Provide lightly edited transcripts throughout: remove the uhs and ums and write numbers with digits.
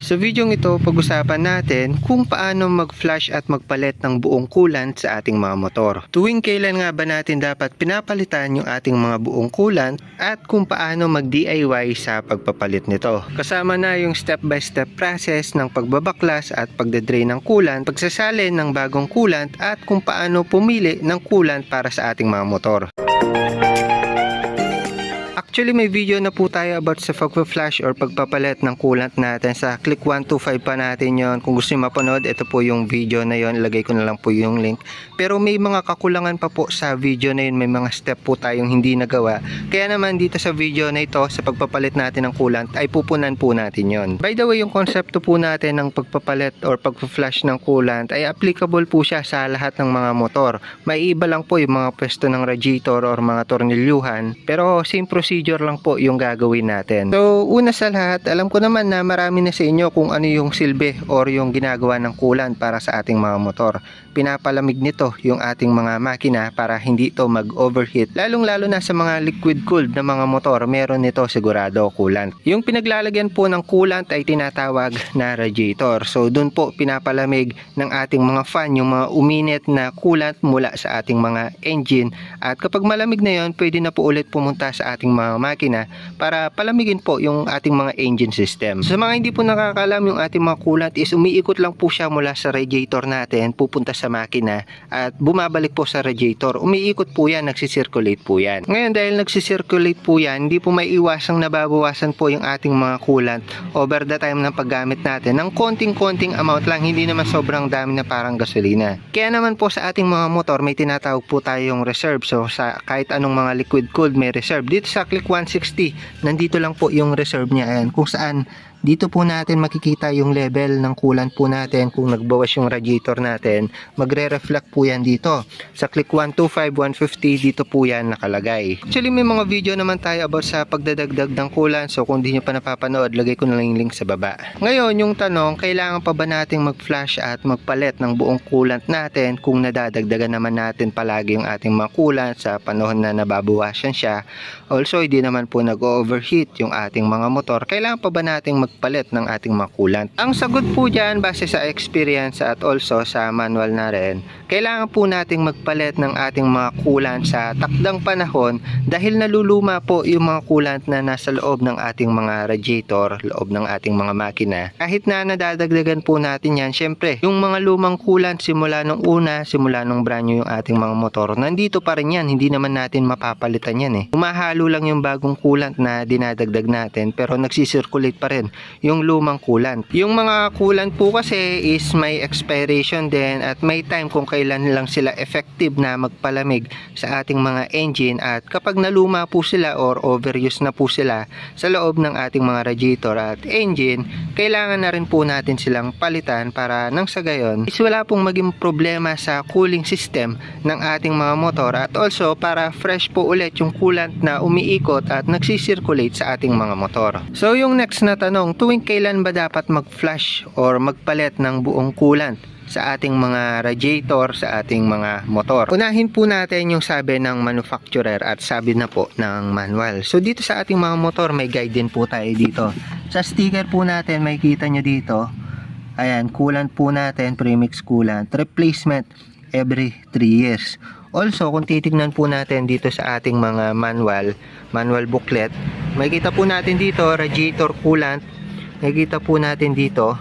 Sa videong ito, pag-usapan natin kung paano mag-flush at magpalit ng buong coolant sa ating mga motor. Tuwing kailan nga ba natin dapat pinapalitan yung ating mga buong coolant at kung paano mag-DIY sa pagpapalit nito. Kasama na yung step-by-step process ng pagbabaklas at pagdadrain ng coolant, pagsasalin ng bagong coolant at kung paano pumili ng coolant para sa ating mga motor. Actually, may video na po tayo about sa pag-flush or pagpapalit ng coolant natin. Sa Click 125 pa natin yon. Kung gusto nyo mapanood, ito po yung video na yon. Ilagay ko na lang po yung link. Pero may mga kakulangan pa po sa video na yun. May mga step po tayong hindi nagawa. Kaya naman dito sa video na ito, sa pagpapalit natin ng coolant, ay pupunan po natin yon. By the way, yung konsepto po natin ng pagpapalit or pag-flush ng coolant ay applicable po siya sa lahat ng mga motor. May iba lang po yung mga pwesto ng radiator or mga tornilyuhan. Pero same procedure lang po yung gagawin natin. So, una sa lahat, alam ko naman na marami na sa inyo kung ano yung silbi or yung ginagawa ng coolant para sa ating mga motor. Pinapalamig nito yung ating mga makina para hindi ito mag-overheat. Lalong-lalo na sa mga liquid-cooled na mga motor, meron nito sigurado coolant. Yung pinaglalagyan po ng coolant ay tinatawag na radiator. So, dun po pinapalamig ng ating mga fan yung mga uminit na coolant mula sa ating mga engine. At kapag malamig na yon, pwede na po ulit pumunta sa ating mga makina para palamigin po yung ating mga engine system. Sa mga hindi po nakakalam, yung ating mga coolant is umiikot lang po siya mula sa radiator natin, pupunta sa makina at bumabalik po sa radiator. Umiikot po yan, nagsisirculate po yan. Ngayon, dahil nagsisirculate po yan, hindi po may iwasang nababawasan po yung ating mga coolant over the time ng paggamit natin ng konting-konting amount lang, hindi naman sobrang dami na parang gasolina. Kaya naman po sa ating mga motor, may tinatawag po tayong reserve. So sa kahit anong mga liquid cooled may reserve. Dito sa Click 160, nandito lang po yung reserve niya. Ayan, kung saan dito po natin makikita yung level ng coolant po natin. Kung nagbawas yung radiator natin, magre-reflect po yan dito. Sa Click 125, 150, dito po yan nakalagay. Actually, may mga video naman tayo about sa pagdadagdag ng coolant. So kung di nyo pa napapanood, lagay ko na lang yung link sa baba. Ngayon, yung tanong, kailangan pa ba nating mag-flush at magpalit ng buong coolant natin kung nadadagdagan naman natin palagi yung ating mga coolant sa panahon na nababawasan siya? Also, hindi naman po nag-overheat yung ating mga motor. Kailangan pa ba nating magpalit ng ating mga coolant? Ang sagot po dyan, base sa experience at also sa manual na rin, kailangan po nating magpalit ng ating mga coolant sa takdang panahon dahil naluluma po yung mga coolant na nasa loob ng ating mga radiator, loob ng ating mga makina. Kahit na nadadagdagan po natin yan, syempre, yung mga lumang coolant simula nung una, simula nung brand new yung ating mga motor, nandito pa rin yan, hindi naman natin mapapalitan yan eh. Umahalo lang yung bagong coolant na dinadagdag natin pero nagsisirculate pa rin yung lumang coolant. Yung mga coolant po kasi is may expiration din at may time kung kailan lang sila effective na magpalamig sa ating mga engine, at kapag naluma po sila or overuse na po sila sa loob ng ating mga radiator at engine, kailangan na rin po natin silang palitan para nang sa gayon is wala pong maging problema sa cooling system ng ating mga motor at also para fresh po ulit yung coolant na umiikot at nagsisirculate sa ating mga motor. So yung next na tanong, tuwing kailan ba dapat mag-flush or magpalit ng buong coolant sa ating mga radiator, sa ating mga motor? Unahin po natin yung sabi ng manufacturer at sabi na po ng manual. So dito sa ating mga motor, may guide din po tayo dito. Sa sticker po natin, may kita nyo dito, ayan, coolant po natin, premix coolant, replacement every 3 years. Also, kung titignan po natin dito sa ating mga manual booklet, makikita po natin dito, radiator coolant, makikita po natin dito,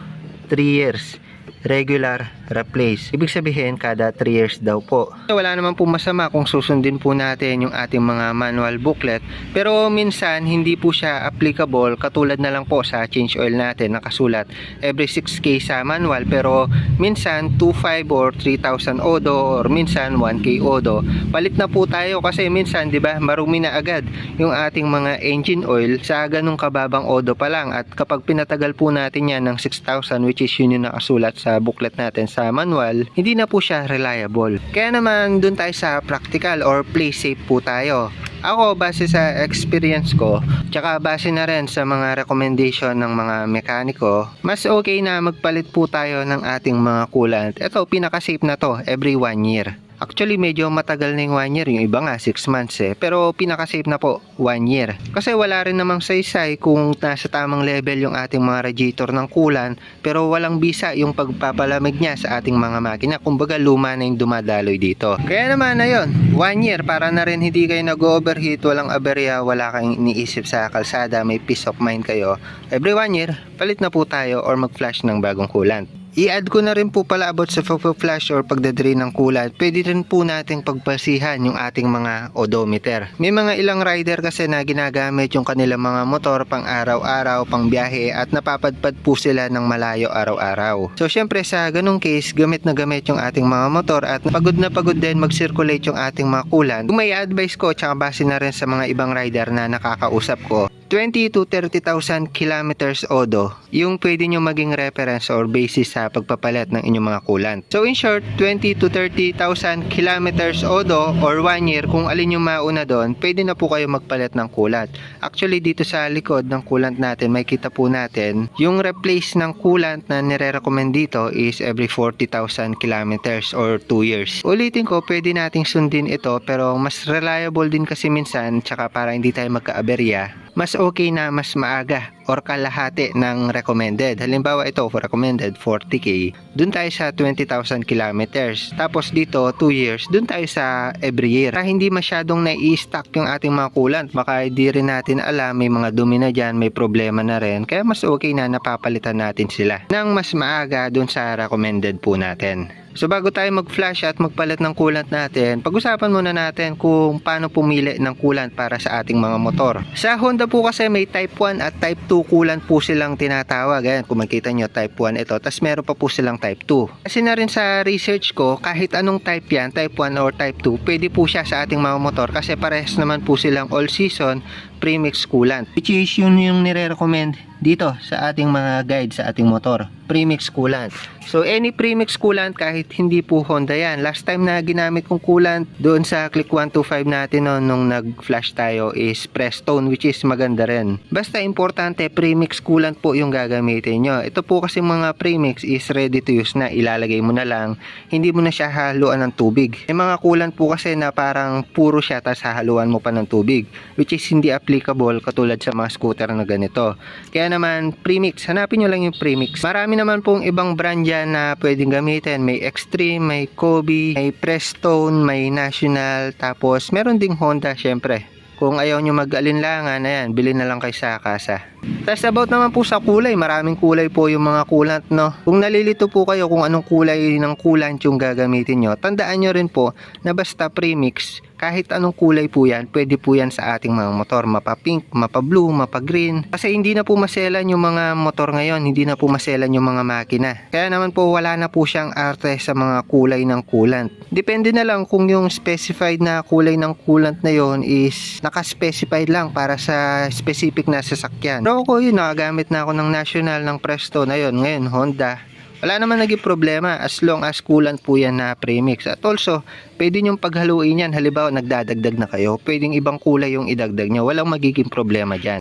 3 years. Regular replace. Ibig sabihin, kada 3 years daw po. Wala naman po masama kung susundin po natin yung ating mga manual booklet. Pero minsan, hindi po siya applicable. Katulad na lang po sa change oil natin, nakasulat every 6K sa manual. Pero minsan, 2.5 or 3,000 odo or minsan 1K odo. Palit na po tayo kasi minsan, di ba, marumi na agad yung ating mga engine oil sa ganung kababang odo pa lang. At kapag pinatagal po natin yan ng 6,000, which is yun yung nakasulat sa booklet natin sa manual, hindi na po siya reliable. Kaya naman dun tayo sa practical or play safe po tayo. Ako, base sa experience ko, tsaka base na rin sa mga recommendation ng mga mekaniko, mas okay na magpalit po tayo ng ating mga coolant. Ito, pinaka-safe na to, every 1 year. Actually, medyo matagal na yung 1 year. Yung iba nga 6 months eh. Pero pinaka-safe na po 1 year. Kasi wala rin namang saysay kung nasa tamang level yung ating mga radiator ng coolant. Pero walang bisa yung pagpapalamig niya sa ating mga makina. Kumbaga luma na yung dumadaloy dito. Kaya naman ayun, 1 year para na rin hindi kayo nag-overheat, walang aberya, wala kayong iniisip sa kalsada, may peace of mind kayo. Every 1 year, palit na po tayo or mag-flash ng bagong coolant. I-add ko na rin po pala about sa flash or pagdadrain ng coolant. Pwede rin po nating pagpalsihan yung ating mga odometer. May mga ilang rider kasi na ginagamit yung kanilang mga motor pang araw-araw, pang biyahe at napapadpad po sila ng malayo araw-araw. So syempre sa ganung case, gamit na gamit yung ating mga motor at na pagod din mag-circulate yung ating mga coolant. Kung may advice ko tsaka base na rin sa mga ibang rider na nakakausap ko, 20 to 30,000 kilometers odo yung pwede nyo maging reference or basis sa pagpapalit ng inyong mga coolant. So in short, 20 to 30,000 kilometers odo or 1 year, kung alin yung mauna doon, pwede na po kayo magpalit ng coolant. Actually dito sa likod ng coolant natin, may kita po natin yung replace ng coolant na nire-recommend dito is every 40,000 kilometers or 2 years. Ulitin ko, pwede nating sundin ito pero mas reliable din kasi minsan, tsaka para hindi tayo magka-aberya, mas okay na mas maaga or kalahati ng recommended. Halimbawa ito for recommended 40k, dun tayo sa 20,000 kilometers. Tapos dito 2 years, dun tayo sa every year. Para hindi masyadong nai-stack yung ating mga coolant, baka hindi rin natin alam, may mga dumi na dyan, may problema na rin. Kaya mas okay na napapalitan natin sila nang mas maaga dun sa recommended po natin. So bago tayo mag-flash at magpalit ng coolant natin, pag-usapan muna natin kung paano pumili ng coolant para sa ating mga motor. Sa Honda po kasi may type 1 at type 2 coolant po silang tinatawag. Ayan, kung makita nyo type 1 ito, tapos meron pa po silang type 2. Kasi na rin sa research ko, kahit anong type yan, type 1 or type 2, pwede po siya sa ating mga motor kasi parehas naman po silang all season premix coolant, which is yun yung nire-recommend dito sa ating mga guide sa ating motor, premix coolant. So any premix coolant, kahit hindi po Honda yan. Last time na ginamit kong coolant doon sa Click 125 natin nung nag-flash tayo is Prestone, which is maganda rin. Basta importante premix coolant po yung gagamitin nyo. Ito po kasi mga premix is ready to use na, ilalagay mo na lang, hindi mo na siya haluan ng tubig. May mga coolant po kasi na parang puro siya tas hahaluan mo pa ng tubig, which is hindi applicable katulad sa mga scooter na ganito. Kaya naman premix, hanapin nyo lang yung premix. Marami naman pong ibang brand dyan na pwedeng gamitin. May Extreme, may Kobe, may Prestone, may National, tapos meron ding Honda syempre. Kung ayaw nyo mag-alinlangan, ayan, bilhin na lang kay sa kasa. Tapos about naman po sa kulay, maraming kulay po yung mga coolant, no? Kung nalilito po kayo kung anong kulay ng coolant yung gagamitin nyo, tandaan nyo rin po na basta premix, kahit anong kulay po yan, pwede po yan sa ating mga motor. Mapa pink, mapa blue, mapa green. Kasi hindi na po maselan yung mga motor ngayon, hindi na po maselan yung mga makina. Kaya naman po wala na po siyang arte sa mga kulay ng coolant. Depende na lang kung yung specified na kulay ng coolant na yon is naka-specified lang para sa specific na sasakyan. Pero ako yun, nakagamit na ako ng National, ng Prestone, ayun, ngayon Honda. Wala naman naging problema as long as coolant po yan na premix. At also, pwede nyong paghaluin yan. Halimbawa, nagdadagdag na kayo, pwedeng ibang kulay yung idagdag nyo. Walang magiging problema dyan.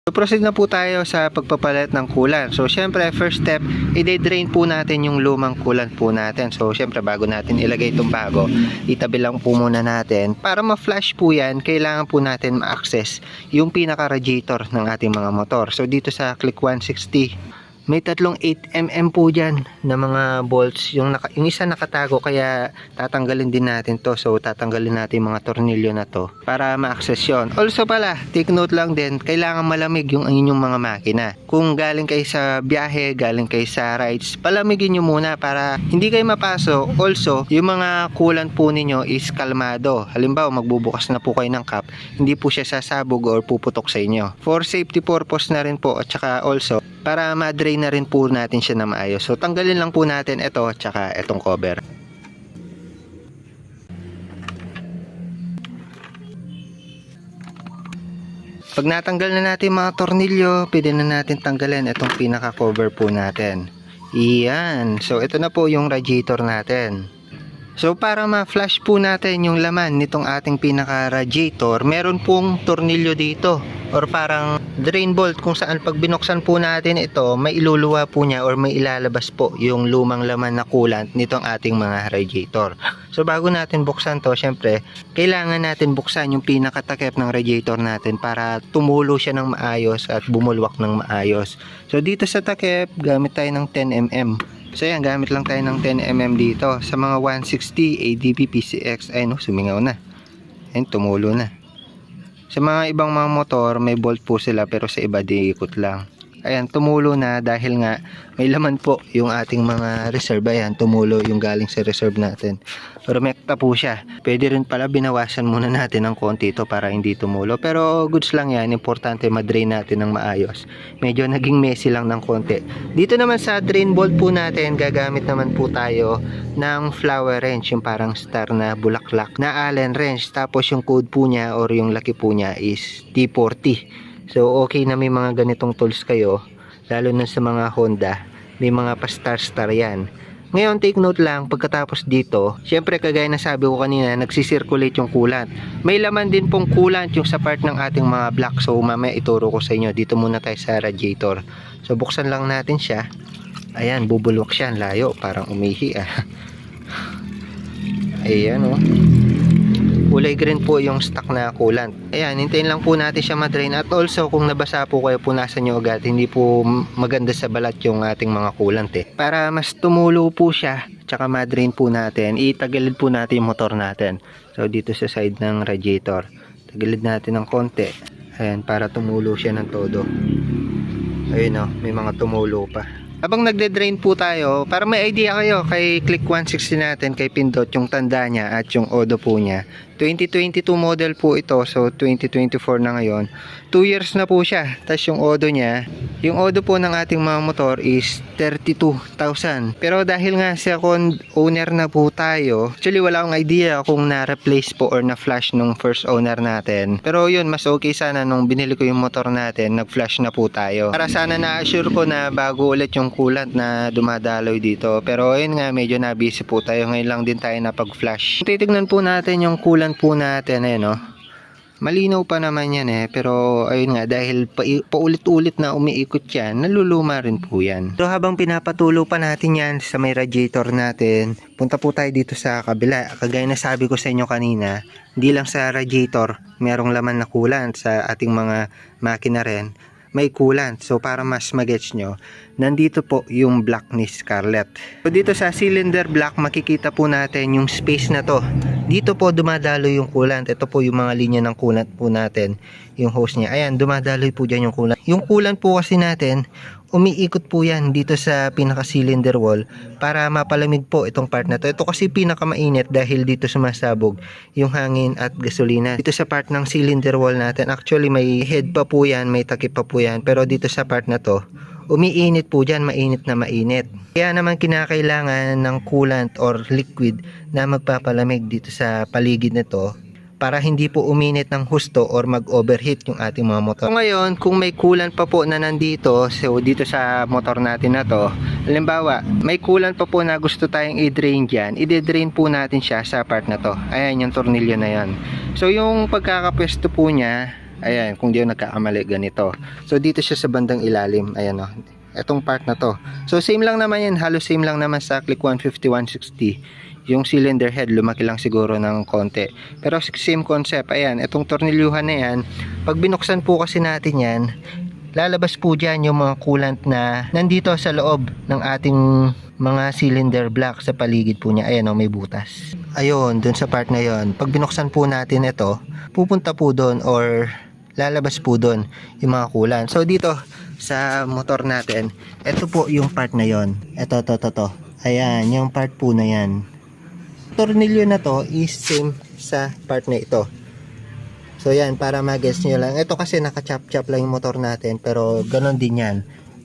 So, proceed na po tayo sa pagpapalit ng coolant. So, syempre, first step, i-drain po natin yung lumang coolant po natin. So, syempre, bago natin ilagay itong bago, itabi lang po muna natin. Para ma-flash po yan, kailangan po natin ma-access yung pinaka-radiator ng ating mga motor. So, dito sa Click 160, may tatlong 8mm po dyan na mga bolts. Yung isa nakatago, kaya tatanggalin din natin to. So tatanggalin natin yung mga tornilyo na to para ma-access yun. Also pala, take note lang din, kailangan malamig yung inyong mga makina. Kung galing kayo sa biyahe, galing kayo sa rides, palamigin nyo muna para hindi kayo mapasok. Also, yung mga coolant po ninyo is kalmado. Halimbawa, magbubukas na po kayo ng cap, hindi po siya sasabog or puputok sa inyo. For safety purpose na rin po, at saka also para ma-drain na rin po natin siya na maayos. So tanggalin lang po natin ito at saka itong cover. Pag natanggal na natin mga tornilyo, pwede na natin tanggalin itong pinaka-cover po natin. Iyan. So ito na po yung radiator natin. So para ma-flash po natin yung laman nitong ating pinaka-radiator, meron pong tornilyo dito or parang drain bolt kung saan pag binuksan po natin ito, may iluluwa po niya or may ilalabas po yung lumang laman na coolant nitong ating mga radiator. So bago natin buksan to, syempre, kailangan natin buksan yung pinakatakip ng radiator natin para tumulo siya ng maayos at bumulwak ng maayos. So dito sa takip, gamit tayo ng 10mm. So yan, gamit lang tayo ng 10mm dito. Sa mga 160 ADB PCX, ay no, sumingaw na. Ayun, tumulo na. Sa mga ibang mga motor, may bolt po sila pero sa iba di ikot lang. Ayan, tumulo na dahil nga may laman po yung ating mga reserve. Ayan, tumulo yung galing sa reserve natin. Rumekta po siya. Pwede rin pala binawasan muna natin ng konti ito para hindi tumulo. Pero goods lang yan. Importante ma-drain natin ng maayos. Medyo naging messy lang ng konti. Dito naman sa drain bolt po natin, gagamit naman po tayo ng flower wrench. Yung parang star na bulaklak na Allen wrench. Tapos yung code po niya or yung laki po niya is T40. So okay na may mga ganitong tools kayo, lalo na sa mga Honda, may mga pa-star-star yan. Ngayon take note lang, pagkatapos dito, syempre kagaya na sabi ko kanina, nagsisirculate yung coolant. May laman din pong coolant yung sa part ng ating mga block, so mamaya ituro ko sa inyo. Dito muna tayo sa radiator. So buksan lang natin siya. Ayan, bubulwak siya, layo, parang umihi ah. Ayan oh. Kulay green po yung stock na coolant. Ayan, hintayin lang po natin siya ma-drain. At also, kung nabasa po kayo, punasan nyo agad. Hindi po maganda sa balat yung ating mga coolant eh. Para mas tumulo po siya, tsaka ma-drain po natin, itagilid po natin yung motor natin. So, dito sa side ng radiator, tagilid natin ng konti. Ayan, para tumulo siya ng todo. Ayun o, may mga tumulo pa. Habang nagde-drain po tayo, para may idea kayo kay Click 160 natin, kay Pindot, yung tanda niya at yung odo po niya. 2022 model po ito, so 2024 na ngayon. 2 years na po siya. Tapos yung odo niya, yung odo po ng ating mga motor is 32,000. Pero dahil nga second owner na po tayo, actually wala akong idea kung na-replace po or na-flash nung first owner natin. Pero yun, mas okay sana nung binili ko yung motor natin, nag-flash na po tayo. Para sana na-assure ko na bago ulit yung coolant na dumadaloy dito. Pero ayun nga, medyo na-busy po tayo. Ngayon lang din tayo napag-flash. Titignan po natin yung coolant po natin eh, no? Malinaw pa naman yan eh, pero ayun nga, dahil paulit-ulit na umiikot yan, naluluma rin po yan. So habang pinapatulo pa natin yan sa may radiator natin, punta po tayo dito sa kabila. Kagaya na sabi ko sa inyo kanina, hindi lang sa radiator merong laman na coolant, sa ating mga makina rin may coolant. So para mas magets nyo, nandito po yung block ni Scarlett. So dito sa cylinder block, makikita po natin yung space na to. Dito po dumadalo yung coolant. Ito po yung mga linya ng coolant po natin, yung hose niya. Ayan, dumadaloy po dyan yung coolant. Yung coolant po kasi natin, umiikot po yan dito sa pinaka cylinder wall para mapalamig po itong part na to. Ito kasi pinaka mainit dahil dito sumasabog yung hangin at gasolina. Dito sa part ng cylinder wall natin, actually may head pa po yan, may takip pa po yan. Pero dito sa part na to, umiinit po dyan, mainit na mainit. Kaya naman kinakailangan ng coolant or liquid na magpapalamig dito sa paligid nito para hindi po uminit ng husto or mag-overheat yung ating mga motor. So ngayon, kung may coolant pa po na nandito, so dito sa motor natin na to, halimbawa, may coolant pa po na gusto tayong i-drain dyan, i-drain po natin siya sa part na to. Ayan, yung tornilyo na yan. So yung pagkakapwesto po niya, ayan, kung di yung nagkakamali, ganito. So dito siya sa bandang ilalim, ayan o, etong part na to. So same lang naman yan, halos same lang naman sa Click 150, 160. Yung cylinder head, lumaki lang siguro ng konti. Pero same concept, ayan, etong tornilyuhan na yan, pag binuksan po kasi natin yan, lalabas po dyan yung mga coolant na nandito sa loob ng ating mga cylinder block sa paligid po niya. Ayan o, may butas. Ayun, dun sa part na yon, pag binuksan po natin ito, pupunta po doon or lalabas po doon yung mga coolant. So dito sa motor natin, ito po yung part na yon. Ito. Ayan, yung part po na yan. Tornilyo na to is same sa part na ito. So yan, para mag-guess nyo lang. Ito kasi naka-chop-chop lang yung motor natin, pero ganon din yan.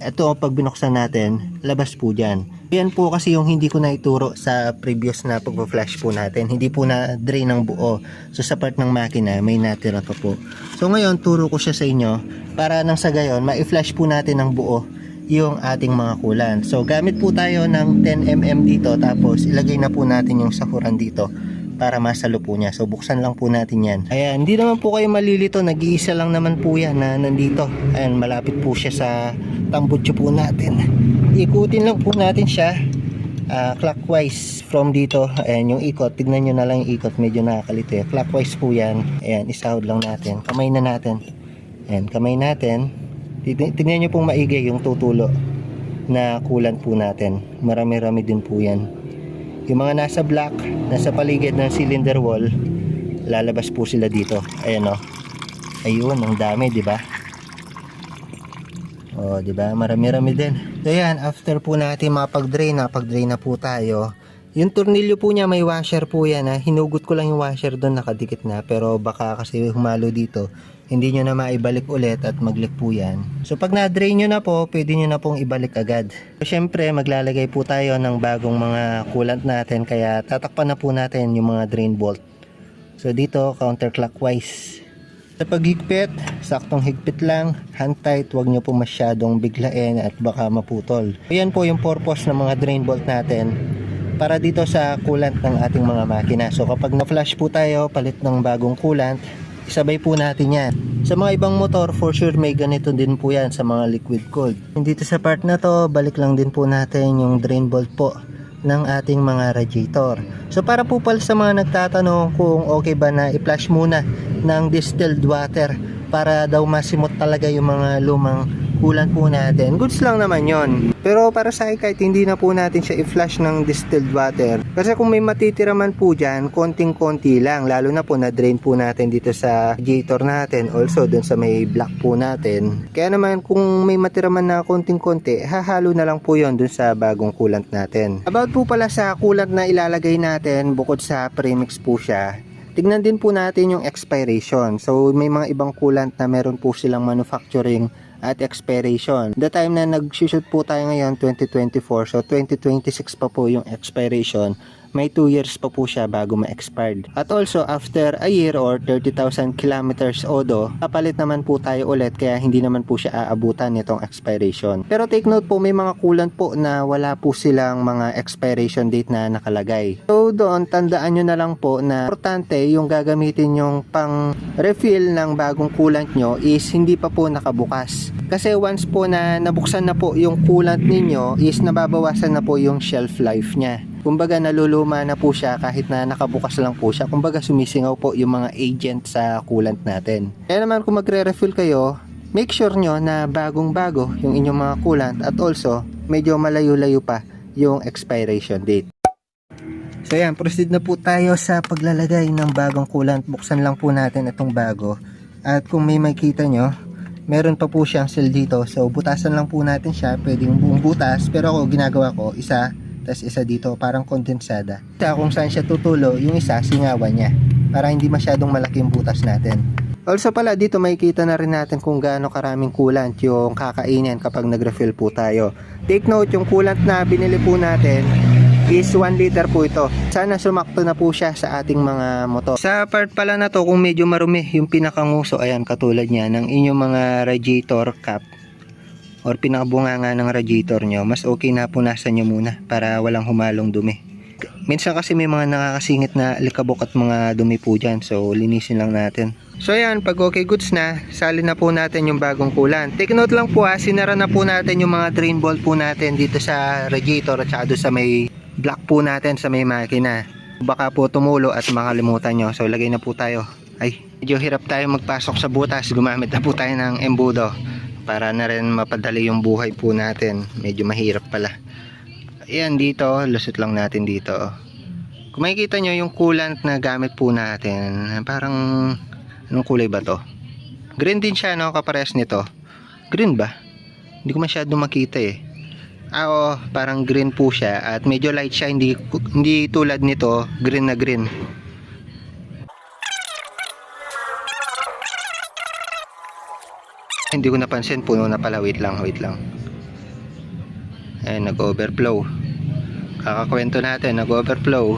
Ito, pag binuksan natin, labas po dyan. Yan po kasi yung hindi ko na ituro sa previous na pag-flash po natin. Hindi po na drain ng buo. So sa part ng makina, may natira pa po. So ngayon, turo ko siya sa inyo para nang sa gayon, ma-flash po natin ng buo yung ating mga coolant. So gamit po tayo ng 10mm dito, tapos ilagay na po natin yung sahuran dito para masalo po niya. So buksan lang po natin yan. Ayan, hindi naman po kayo malilito, nag-iisa lang naman po yan na nandito. Ayan, malapit po siya sa tambutso po natin. Ikutin lang po natin siya clockwise from dito. Ayan yung ikot, tignan nyo na lang yung ikot, medyo nakakalito. Clockwise po yan. Ayan, isahod lang natin. Kamay na natin. Ayan, kamay natin. Tignan nyo pong maigi yung tutulo na coolant po natin. Marami-rami din po yan. Yung mga nasa black, nasa paligid ng cylinder wall, lalabas po sila dito. Ayan o. Ayun, ang dami, di ba? O, di ba? Marami-rami din. So yan, after po natin mapag-drain na po tayo. Yung tornilyo po niya may washer po yan ha. Hinugot ko lang yung washer doon, nakadikit na. Pero baka kasi humalo dito, hindi nyo na maibalik ulit at mag-leak po yan. So pag na-drain nyo na po, pwede nyo na pong ibalik agad. So syempre maglalagay po tayo ng bagong mga coolant natin, kaya tatakpan na po natin yung mga drain bolt. So dito counterclockwise. Sa paghigpit, saktong higpit lang, hand tight, huwag nyo po masyadong biglain at baka maputol. So yan po yung purpose ng mga drain bolt natin para dito sa coolant ng ating mga makina. So kapag na-flush po tayo, palit ng bagong coolant, isabay po natin yan. Sa mga ibang motor, for sure may ganito din po yan sa mga liquid cooled. Dito sa part na to, balik lang din po natin yung drain bolt po ng ating mga radiator. So para po pala sa mga nagtatanong kung okay ba na i-flush muna ng distilled water para daw masimot talaga yung mga lumang coolant po natin, goods lang naman yon. Pero para sa akin, kahit hindi na po natin siya i-flush ng distilled water, kasi kung may matitira man po dyan, konting-konti lang, lalo na po na drain po natin dito sa radiator natin, also dun sa may black po natin. Kaya naman kung may matira man na konting-konti, hahalo na lang po yon dun sa bagong coolant natin. About po pala sa coolant na ilalagay natin, bukod sa premix po siya, tignan din po natin yung expiration. So may mga ibang coolant na meron po silang manufacturing at expiration. The time na nag-shoot po tayo ngayon 2024, so 2026 pa po yung expiration. May 2 years pa po siya bago ma-expired. At also after a year or 30,000 kilometers odo, kapalit naman po tayo ulit, kaya hindi naman po siya aabutan nitong expiration. Pero take note po, may mga coolant po na wala po silang mga expiration date na nakalagay. So doon, tandaan nyo na lang po na importante yung gagamitin yung pang refill ng bagong coolant nyo is hindi pa po nakabukas. Kasi once po na nabuksan na po yung coolant ninyo is nababawasan na po yung shelf life nya. Kumbaga naluluma na po siya kahit na nakabukas lang po siya. Kumbaga sumisingaw po yung mga agent sa coolant natin. Kaya naman kung magre-refill kayo, make sure nyo na bagong-bago yung inyong mga coolant at also medyo malayo-layo pa yung expiration date. So yan, proceed na po tayo sa paglalagay ng bagong coolant. Buksan lang po natin itong bago. At kung may makita nyo, meron pa po siyang seal dito. So butasan lang po natin siya. Pwedeng buong butas. Pero ako ginagawa ko, isa, tas isa dito, parang kondensada. Kung saan siya tutulo, yung isa, singawan niya. Para hindi masyadong malaki yung butas natin. Also pala, dito makikita na rin natin kung gaano karaming coolant yung kakainin kapag nag-refill po tayo. Take note, yung coolant na binili po natin is 1 liter po ito. Sana sumakto na po siya sa ating mga motor. Sa part pala na to, kung medyo marumi yung pinakanguso, ayan, katulad niya ng inyong mga radiator cap or pinakabunganga ng radiator nyo, mas okay na punasan nyo muna para walang humalong dumi. Minsan kasi may mga nakakasingit na likabok at mga dumi po dyan, so linisin lang natin. So ayan, pag okay goods na, salin na po natin yung bagong coolant. Take note lang po sinara na po natin yung mga drain bolt po natin dito sa radiator at saka doon sa may black po natin sa may makina. Baka po tumulo at makalimutan nyo, so lagay na po tayo. Ay, medyo hirap tayo magpasok sa butas, gumamit na po tayo ng embudo para na rin mapadali yung buhay po natin. Medyo mahirap pala. Ayan, dito, lusot lang natin dito. Kung makikita nyo yung coolant na gamit po natin, parang anong kulay ba to? Green din siya, no? Kapares nito. Green ba? Hindi ko masyado makita eh. Oo, parang green po siya at medyo light siya, hindi tulad nito, green na green. Hindi ko napansin, puno na pala. Wait lang. Ayan, nag-overflow. Kakakwento natin, nag-overflow.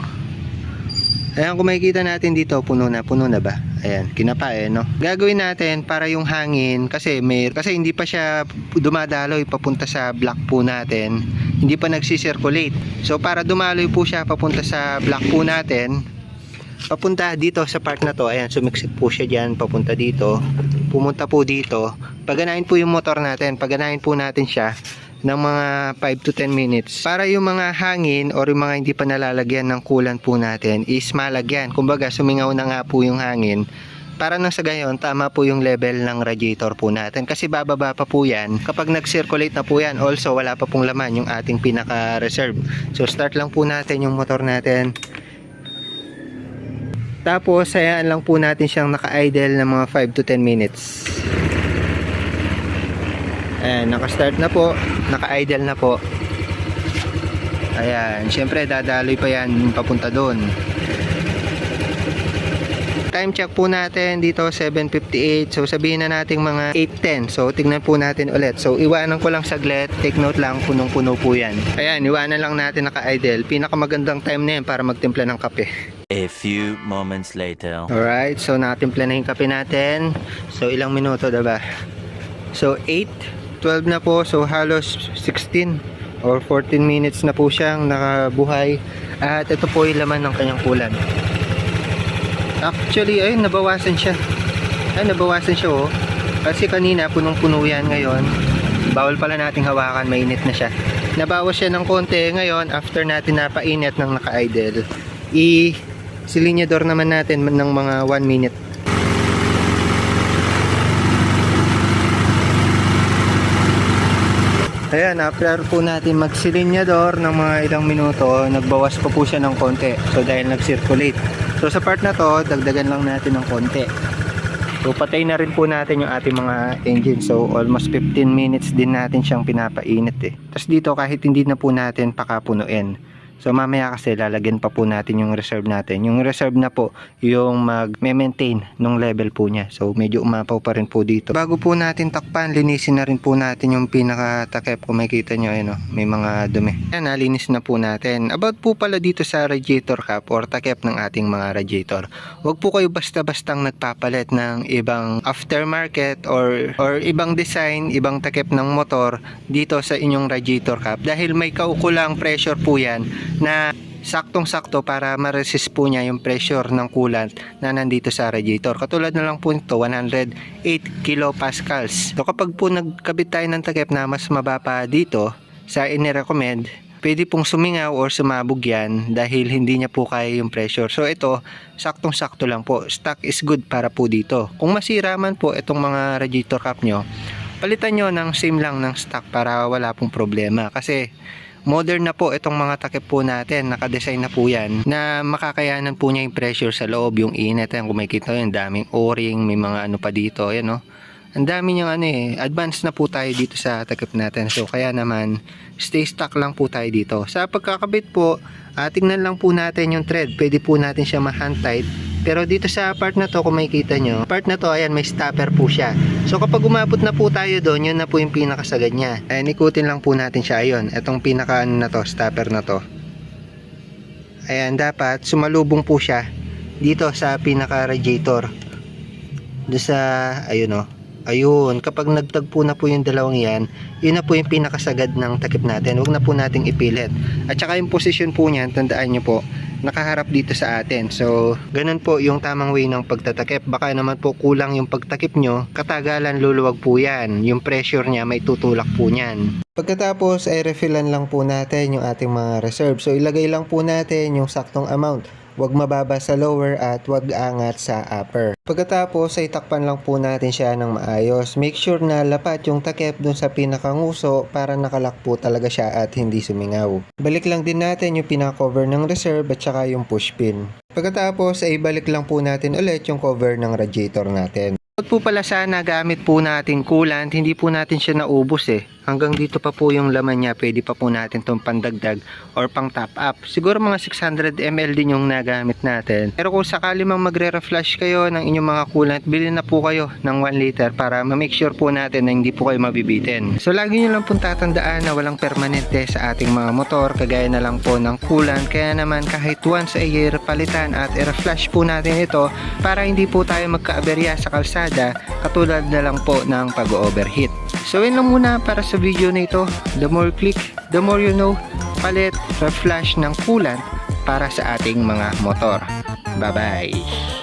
Ayan, kung makikita natin dito, puno na ba? Ayan, kinapa no. Gagawin natin para yung hangin kasi hindi pa siya dumadaloy papunta sa block po natin. Hindi pa nagsi-circulate. So para dumaloy po siya papunta sa block po natin, papunta dito sa part na to. Ayan, sumiksik po siya diyan papunta dito. Pumunta po dito. Paganahin po yung motor natin. Paganahin po natin siya ng mga 5 to 10 minutes para yung mga hangin or yung mga hindi pa nalalagyan ng coolant po natin is malagyan. Kumbaga sumingaw na nga po yung hangin para nang sa gayon tama po yung level ng radiator po natin kasi bababa pa po yan kapag nag-circulate na po yan. Also wala pa pong laman yung ating pinaka reserve. So start lang po natin yung motor natin, tapos hayaan lang po natin siyang naka-idle ng mga 5 to 10 minutes. Ayan, naka-start na po, naka-idle na po. Ayan, syempre dadaloy pa yan papunta doon. Time check po natin dito 7:58. So sabihin na natin mga 8:10. So tignan po natin ulit. So iwanan ko lang saglit, take note lang, punong-puno po yan. Ayan, iwanan lang natin naka-idle. Pinakamagandang time na yan para magtimpla ng kape. A few moments later. Alright, so nakatimpla na yung kape natin. So ilang minuto diba? So 8:12 na po, so halos 16 or 14 minutes na po siyang nakabuhay. At ito po yung laman ng kanyang coolant. Actually, ay nabawasan siya. Oh. Kasi kanina punong-puno yan, ngayon bawal pala nating hawakan, mainit na siya. Nabawas siya ng konti ngayon after natin napainit ng naka-idle. I-silinyador naman natin ng mga 1 minute. Ayan, after po natin magsilinyador ng mga ilang minuto, nagbawas pa po siya ng konti. So dahil nag-circulate. So sa part na to, dagdagan lang natin ng konti. So patay na rin po natin yung ating mga engine. So almost 15 minutes din natin siyang pinapainit eh. Tapos dito kahit hindi na po natin pakapunuin. So mamaya kasi lalagyan pa po natin yung reserve natin. Yung reserve na po yung mag-maintain nung level po niya. So medyo umapaw pa rin po dito. Bago po natin takpan, linisin na rin po natin yung pinaka-takip. Kung makikita nyo, may mga dumi. Yan, nalinis na po natin. About po pala dito sa radiator cap or takip ng ating mga radiator. Huwag po kayo basta-bastang nagpapalit ng ibang aftermarket or ibang design, ibang takip ng motor dito sa inyong radiator cap. Dahil may kaukulang pressure po yan na saktong-sakto para ma-resist po niya yung pressure ng coolant na nandito sa radiator. Katulad na lang po ito, 108 kilopascals. So kapag po nagkabit tayo ng takip na mas mababa dito sa inirecommend, pwede pong sumingaw or sumabog yan dahil hindi niya po kaya yung pressure. So ito, saktong-sakto lang po. Stock is good para po dito. Kung masira man po itong mga radiator cap nyo, palitan nyo ng same lang ng stock para wala pong problema. Kasi modern na po itong mga takip po natin, nakadesign na po yan na makakayanan po niya yung pressure sa loob, yung init. Yan, kung makikita yun, daming o-ring, may mga ano pa dito, yan o. Ang dami niyang advance na po tayo dito sa takip natin. So kaya naman, stay stock lang po tayo dito. Sa pagkakabit po, tingnan lang po natin yung thread. Pwede po natin siya ma-hand tight. Pero dito sa part na to, kung makikita nyo, part na to, ayan, may stopper po siya. So kapag umabot na po tayo doon, yun na po yung pinakasagad niya. Ayan, ikutin lang po natin siya. Ayun, itong pinaka na to, stopper na to. Ayan, dapat sumalubong po siya dito sa pinaka radiator. Doon sa, ayun o. Ayun, kapag nagtagpo na po yung dalawang yan, yun na po yung pinakasagad ng takip natin. Huwag na po nating ipilit. At saka yung position po niyan, tandaan nyo po, nakaharap dito sa atin. So, ganun po yung tamang way ng pagtatakip. Baka naman po kulang yung pagtakip nyo, katagalan luluwag po yan. Yung pressure niya may tutulak po niyan. Pagkatapos ay refillan lang po natin yung ating mga reserve. So, ilagay lang po natin yung saktong amount. Huwag mababa sa lower at huwag angat sa upper. Pagkatapos ay takpan lang po natin siya ng maayos. Make sure na lapat yung takip dun sa pinakanguso para nakalak po talaga siya at hindi sumingaw. Balik lang din natin yung pinaka-cover ng reserve at saka yung push pin. Pagkatapos ay balik lang po natin ulit yung cover ng radiator natin. At po pala sana gamit po natin coolant, hindi po natin siya naubos Hanggang dito pa po yung laman niya, pwede pa po natin itong pandagdag or pang top up. Siguro mga 600 ml din yung nagamit natin. Pero kung sakali mang magre-reflush kayo ng inyong mga coolant, bilhin na po kayo ng 1 liter para ma-make sure po natin na hindi po kayo mabibitin. So lagi nyo lang pong tatandaan na walang permanente sa ating mga motor, kagaya na lang po ng coolant. Kaya naman kahit once a year palitan at i-reflush po natin ito para hindi po tayo magka-aberya sa kalsada, katulad na lang po ng pag-overheat. So yun lang muna para sa video na ito. The more click, the more you know. Palit, reflush ng coolant para sa ating mga motor. Bye bye.